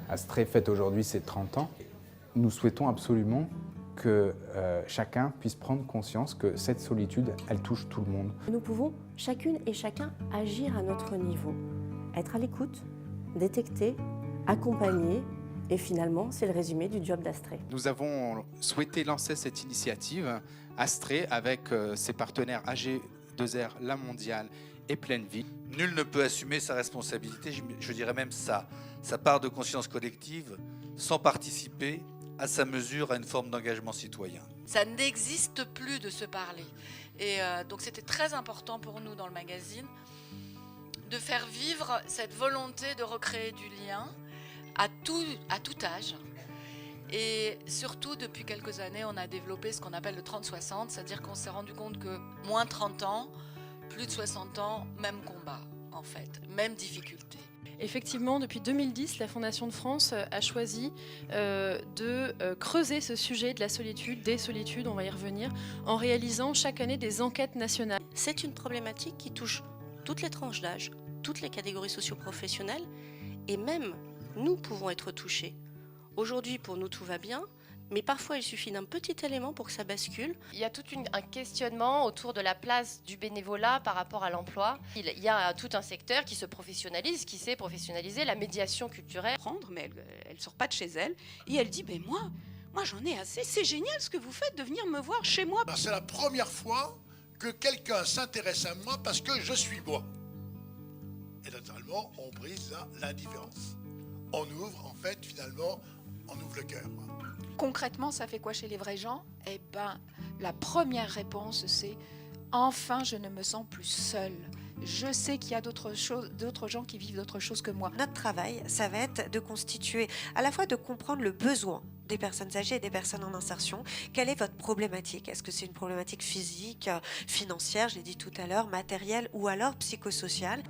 Astrée fête aujourd'hui ses 30 ans. Nous souhaitons absolument que chacun puisse prendre conscience que cette solitude, elle touche tout le monde. Nous pouvons chacune et chacun agir à notre niveau, être à l'écoute, détecter, accompagner, et finalement, c'est le résumé du job d'Astrée. Nous avons souhaité lancer cette initiative Astrée avec ses partenaires AG2R, La Mondiale et Pleine Vie. Nul ne peut assumer sa responsabilité, je dirais même sa part de conscience collective, sans participer à sa mesure à une forme d'engagement citoyen. Ça n'existe plus de se parler. Et donc c'était très important pour nous dans le magazine de faire vivre cette volonté de recréer du lien à tout âge. Et surtout, depuis quelques années, on a développé ce qu'on appelle le 30-60, c'est-à-dire qu'on s'est rendu compte que moins 30 ans, plus de 60 ans, même combat, en fait, même difficulté. Effectivement, depuis 2010, la Fondation de France a choisi de creuser ce sujet de la solitude, des solitudes, on va y revenir, en réalisant chaque année des enquêtes nationales. C'est une problématique qui touche toutes les tranches d'âge, toutes les catégories socio-professionnelles, et même nous pouvons être touchés. Aujourd'hui, pour nous, tout va bien, mais parfois, il suffit d'un petit élément pour que ça bascule. Il y a tout un questionnement autour de la place du bénévolat par rapport à l'emploi. Il y a tout un secteur qui se professionnalise, qui sait professionnaliser la médiation culturelle. Mais elle sort pas de chez elle et elle dit moi j'en ai assez, c'est génial ce que vous faites de venir me voir chez moi. C'est la première fois que quelqu'un s'intéresse à moi parce que je suis moi. Et naturellement, on brise l'indifférence. On ouvre, en fait, finalement, on ouvre le cœur. Concrètement, ça fait quoi chez les vrais gens? Eh ben, la première réponse, c'est « Enfin, je ne me sens plus seule. Je sais qu'il y a d'autres gens qui vivent d'autres choses que moi. » Notre travail, ça va être de constituer, à la fois de comprendre le besoin des personnes âgées et des personnes en insertion. Quelle est votre problématique? Est-ce que c'est une problématique physique, financière, je l'ai dit tout à l'heure, matérielle ou alors psychosociale?